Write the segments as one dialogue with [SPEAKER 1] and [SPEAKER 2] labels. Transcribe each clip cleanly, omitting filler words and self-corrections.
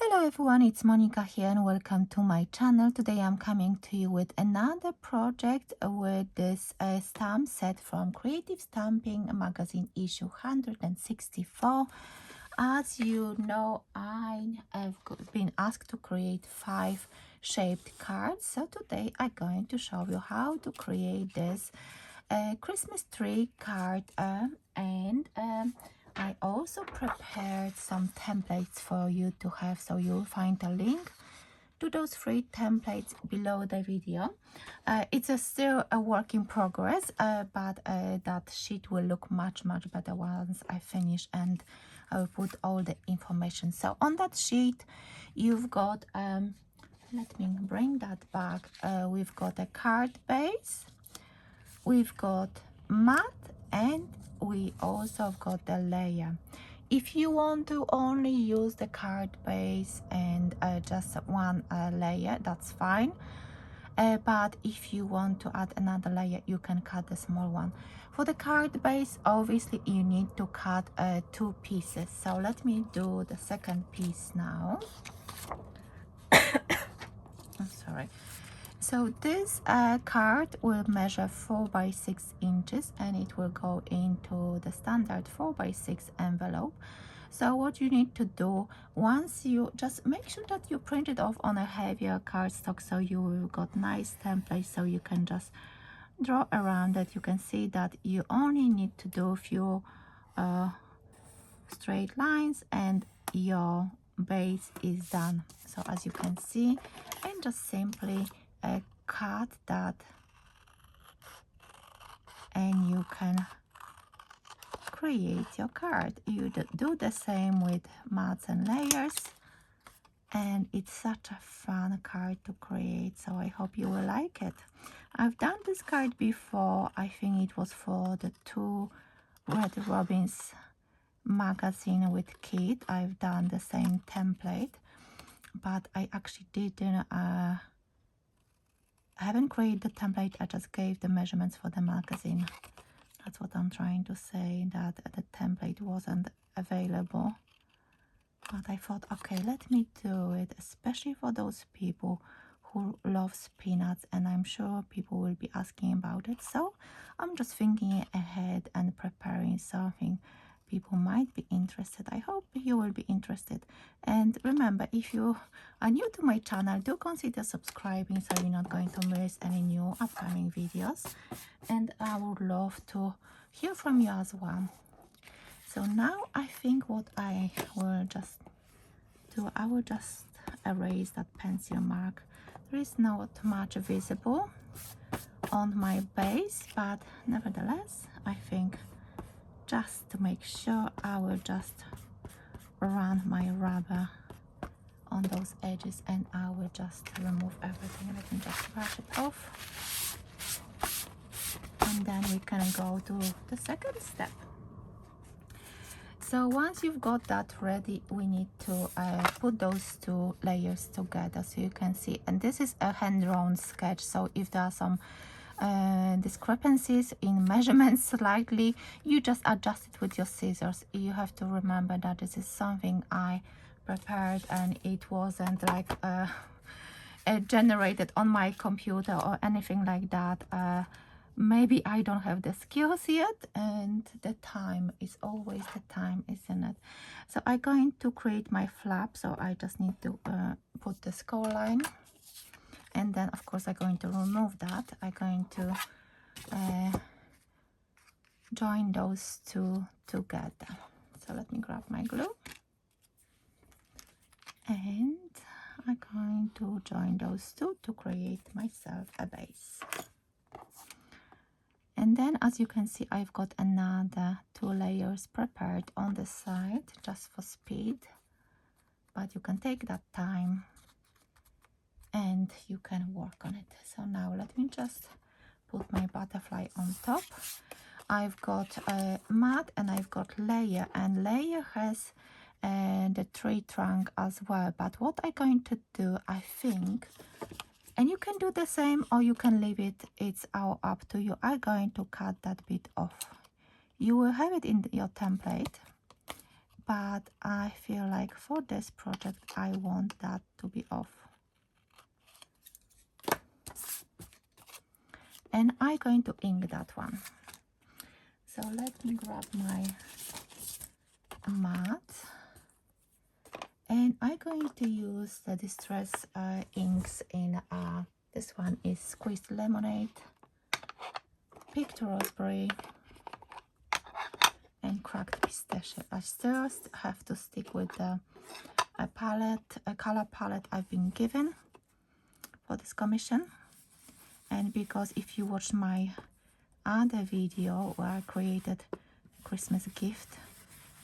[SPEAKER 1] Hello everyone, it's Monika here and welcome to my channel. Today I'm coming to you with another project with this stamp set from Creative Stamping magazine issue 164. As you know, I have been asked to create 5 shaped cards. So today I'm going to show you how to create this Christmas tree card and I also prepared some templates for you to have, so you'll find a link to those 3 templates below the video. It's still a work in progress, but that sheet will look much better once I finish and I will put all the information. So on that sheet you've got, let me bring that back, we've got a card base, we've got matte, and we also have got the layer. If you want to only use the card base and just one layer, that's fine, but if you want to add another layer, you can cut the small one. For the card base, obviously you need to cut 2 pieces, so let me do the second piece now. I'm sorry. So this card will measure 4 by 6 inches and it will go into the standard 4 by 6 envelope. So what you need to do, once you just make sure that you print it off on a heavier cardstock, so you will got nice template, so you can just draw around it. You can see that you only need to do a few straight lines and your base is done. So as you can see, and just simply cut that and you can create your card. You do the same with mats and layers, and it's such a fun card to create, so I hope you will like it. I've done this card before. I think it was for the 2 Red Robins magazine with kit. I've done the same template, but I actually didn't I haven't created the template. I just gave the measurements for the magazine. That's what I'm trying to say, that the template wasn't available. But I thought, okay, let me do it, especially for those people who love peanuts, and I'm sure people will be asking about it. So I'm just thinking ahead and preparing something people might be interested. I hope you will be interested. And remember, if you are new to my channel, do consider subscribing so you're not going to miss any new upcoming videos. And I would love to hear from you as well. So now I think what I will just do, I will just erase that pencil mark. There is not much visible on my base, but nevertheless, I think just to make sure, I will just run my rubber on those edges and I will just remove everything. Let me just brush it off, and then we can go to the second step. So once you've got that ready, we need to put those 2 layers together, so you can see. And this is a hand-drawn sketch, so if there are some discrepancies in measurements slightly, you just adjust it with your scissors. You have to remember that this is something I prepared and it wasn't like generated on my computer or anything like that. Maybe I don't have the skills yet, and the time is always the time, isn't it? So I'm going to create my flap, so I just need to put the score line, and then of course I'm going to remove that. I'm going to join those 2 together. So let me grab my glue, and I'm going to join those 2 to create myself a base. And then as you can see, I've got another 2 layers prepared on the side just for speed, but you can take that time and you can work on it. So now let me just put my butterfly on top. I've got a matte and I've got layer, and layer has the tree trunk as well. But what I'm going to do, I think, and you can do the same or you can leave it, it's all up to you. I'm going to cut that bit off. You will have it in your template, but I feel like for this project I want that to be off. And I'm going to ink that one. So let me grab my mat, and I'm going to use the distress inks in this one is squeezed lemonade, picked raspberry, and cracked pistachio. I still have to stick with the color palette I've been given for this commission. And because if you watch my other video where I created a Christmas gift,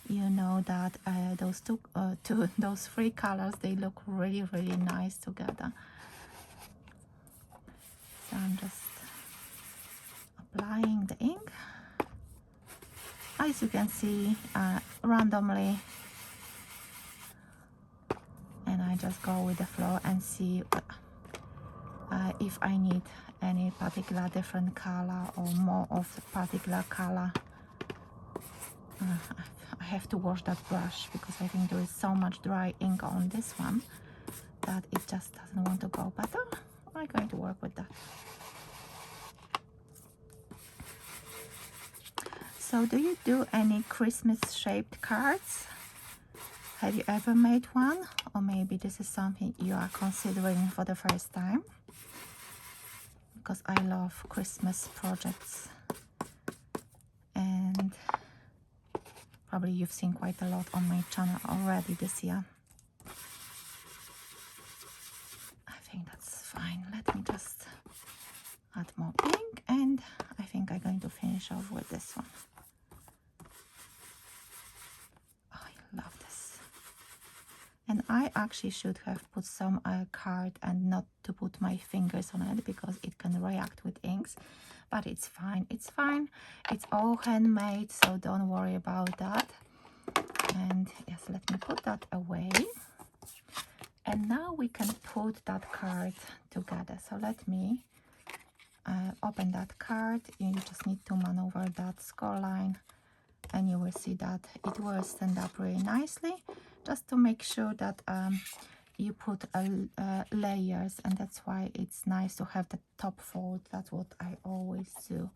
[SPEAKER 1] you know that those three colors, they look really nice together. So I'm just applying the ink, as you can see, randomly, and I just go with the flow and see if I need any particular different color or more of the particular color. I have to wash that brush because I think there is so much dry ink on this one that it just doesn't want to go, but I'm going to work with that. So do you do any Christmas shaped cards? Have you ever made one? Or maybe this is something you are considering for the first time? Because I love Christmas projects, and probably you've seen quite a lot on my channel already this year. I think that's fine. Let me just add more pink, and I think I'm going to finish off with this one. Oh, I love this. And I actually should have put some card and not to put my fingers on it because it can react with inks, but it's fine. It's fine. It's all handmade, so don't worry about that. And yes, let me put that away. And now we can put that card together. So let me open that card. You just need to maneuver that score line, and you will see that it will stand up really nicely, just to make sure that you put layers, and that's why it's nice to have the top fold. That's what I always do.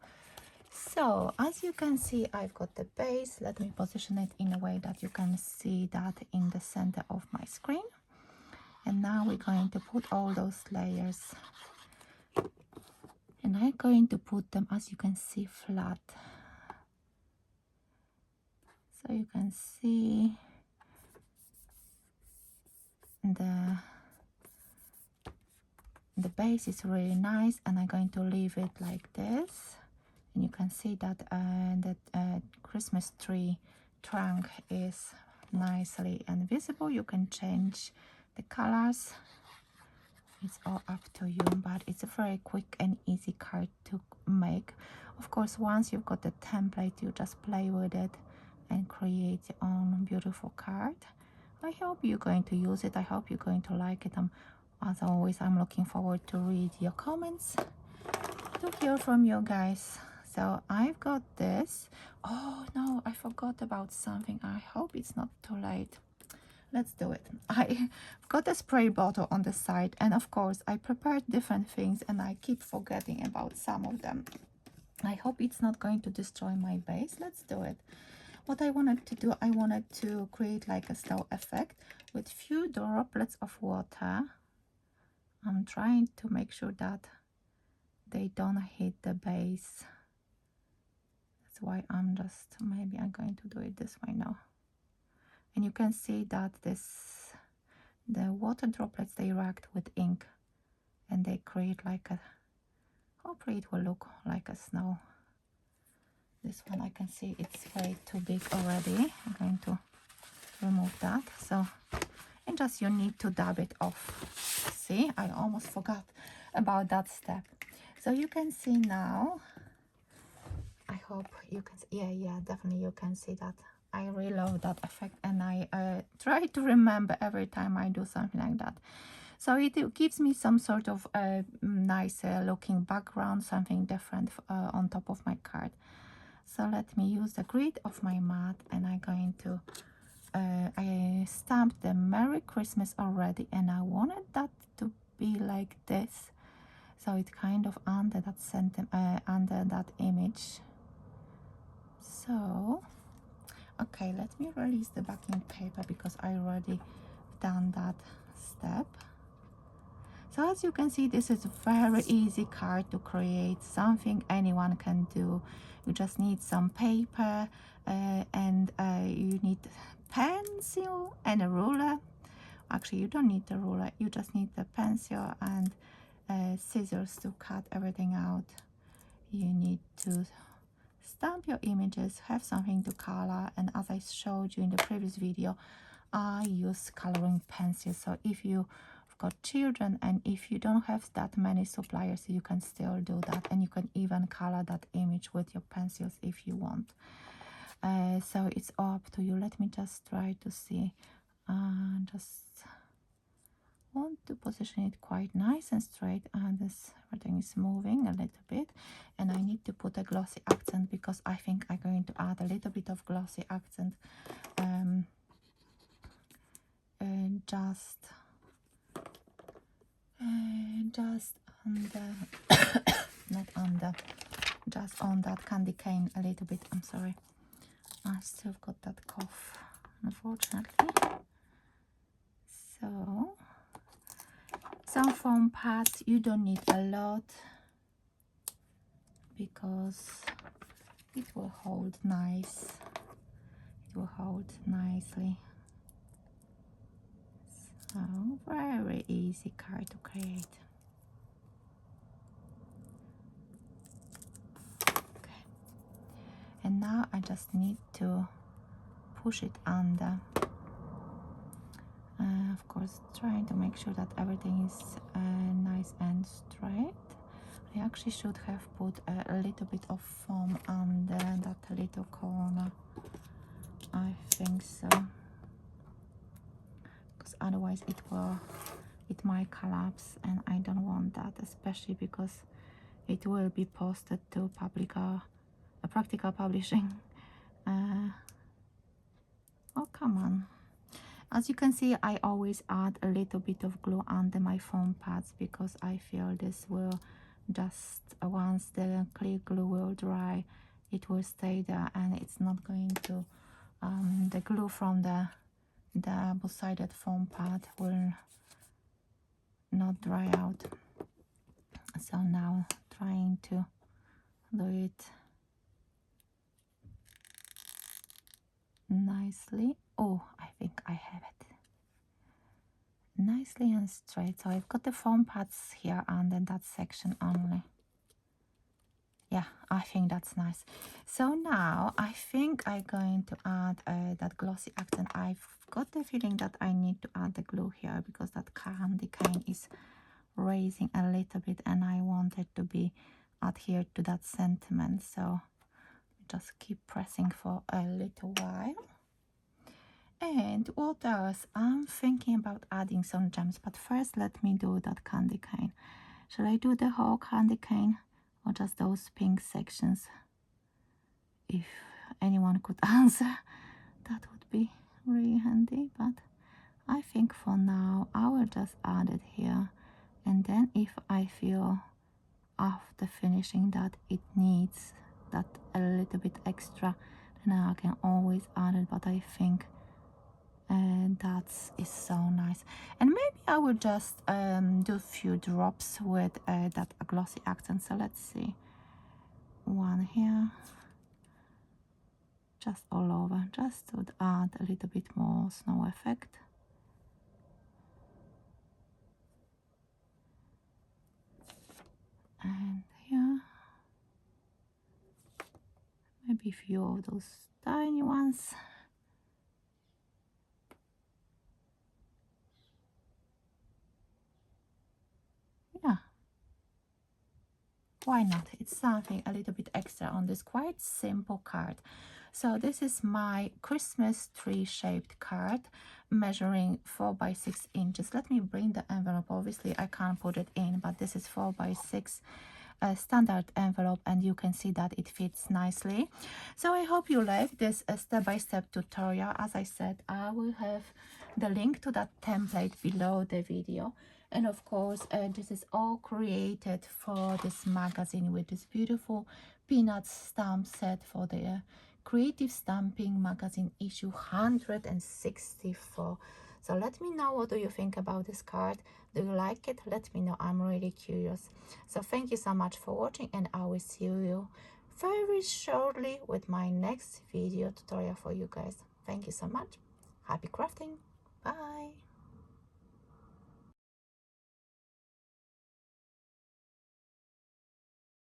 [SPEAKER 1] So as you can see, I've got the base. Let me position it in a way that you can see that in the center of my screen. And now we're going to put all those layers, and I'm going to put them, as you can see, flat. So you can see the base is really nice, and I'm going to leave it like this. And you can see that Christmas tree trunk is nicely and visible. You can change the colors. It's all up to you, but it's a very quick and easy card to make. Of course, once you've got the template, you just play with it and create your own beautiful card. I hope you're going to use it. I hope you're going to like it. As always, I'm looking forward to read your comments, to hear from you guys. So I've got this. Oh no, I forgot about something. I hope it's not too late. Let's do it. I've got a spray bottle on the side, and of course I prepared different things and I keep forgetting about some of them. I hope it's not going to destroy my base. Let's do it. What I wanted to do, I wanted to create like a snow effect with few droplets of water. I'm trying to make sure that they don't hit the base. That's why maybe I'm going to do it this way now. And you can see that the water droplets, they react with ink, and they create like hopefully it will look like a snow. This one, I can see it's way too big already. I'm going to remove that. So, and just you need to dab it off. See, I almost forgot about that step. So you can see now, I hope you can see, yeah, definitely you can see that. I really love that effect, and I try to remember every time I do something like that. So it gives me some sort of nice looking background, something different on top of my card. So let me use the grid of my mat, and I'm going to I stamped the Merry Christmas already, and I wanted that to be like this, so it kind of under that under that image. So okay, let me release the backing paper because I already done that step. So as you can see, this is a very easy card to create, something anyone can do. You just need some paper and you need pencil and a ruler. Actually, you don't need the ruler, you just need the pencil and scissors to cut everything out. You need to stamp your images, have something to color, and as I showed you in the previous video, I use coloring pencils. So if you've got children and if you don't have that many suppliers, you can still do that, and you can even color that image with your pencils if you want. So it's up to you. Let me just try to see. Just want to position it quite nice and straight, and this everything is moving a little bit, and I need to put a glossy accent because I think I'm going to add a little bit of glossy accent just on the not on the just on that candy cane a little bit. I'm sorry, I still got that cough, unfortunately. So some foam pads, you don't need a lot because it will hold nice. It will hold nicely. So very easy card to create. Okay. And now I just need to push it under. Of course, trying to make sure that everything is nice and straight. I actually should have put a little bit of foam under that little corner. I think so, because otherwise it might collapse, and I don't want that, especially because it will be posted to practical publishing. Oh, come on. As you can see, I always add a little bit of glue under my foam pads because I feel this will just, once the clear glue will dry, it will stay there and it's not going to, the glue from the double-sided foam pad will not dry out. So now trying to do it nicely. Oh, I think I have it. Nicely and straight. So I've got the foam pads here under that section only. Yeah, I think that's nice. So now I think I'm going to add that glossy accent. I've got the feeling that I need to add the glue here because that candy cane is raising a little bit and I want it to be adhered to that sentiment. So just keep pressing for a little while. And what else? I'm thinking about adding some gems, but first let me do that candy cane. Shall I do the whole candy cane or just those pink sections? If anyone could answer, that would be really handy, but I think for now I will just add it here, and then if I feel after finishing that it needs that a little bit extra, then I can always add it. But I think that is so nice, and maybe I will just do a few drops with that glossy accent. So let's see, one here, just all over, just to add a little bit more snow effect. And here, maybe a few of those tiny ones. Yeah, why not? It's something a little bit extra on this quite simple card. So this is my Christmas tree shaped card, measuring 4 by 6 inches. Let me bring the envelope. Obviously I can't put it in, but this is 4 by 6 a standard envelope, and you can see that it fits nicely. So I hope you like this step-by-step tutorial. As I said, I will have the link to that template below the video. And of course, this is all created for this magazine with this beautiful peanuts stamp set for the Creative Stamping Magazine issue 164. So let me know, what do you think about this card? Do you like it? Let me know. I'm really curious. So thank you so much for watching, and I will see you very shortly with my next video tutorial for you guys. Thank you so much. Happy crafting. Bye.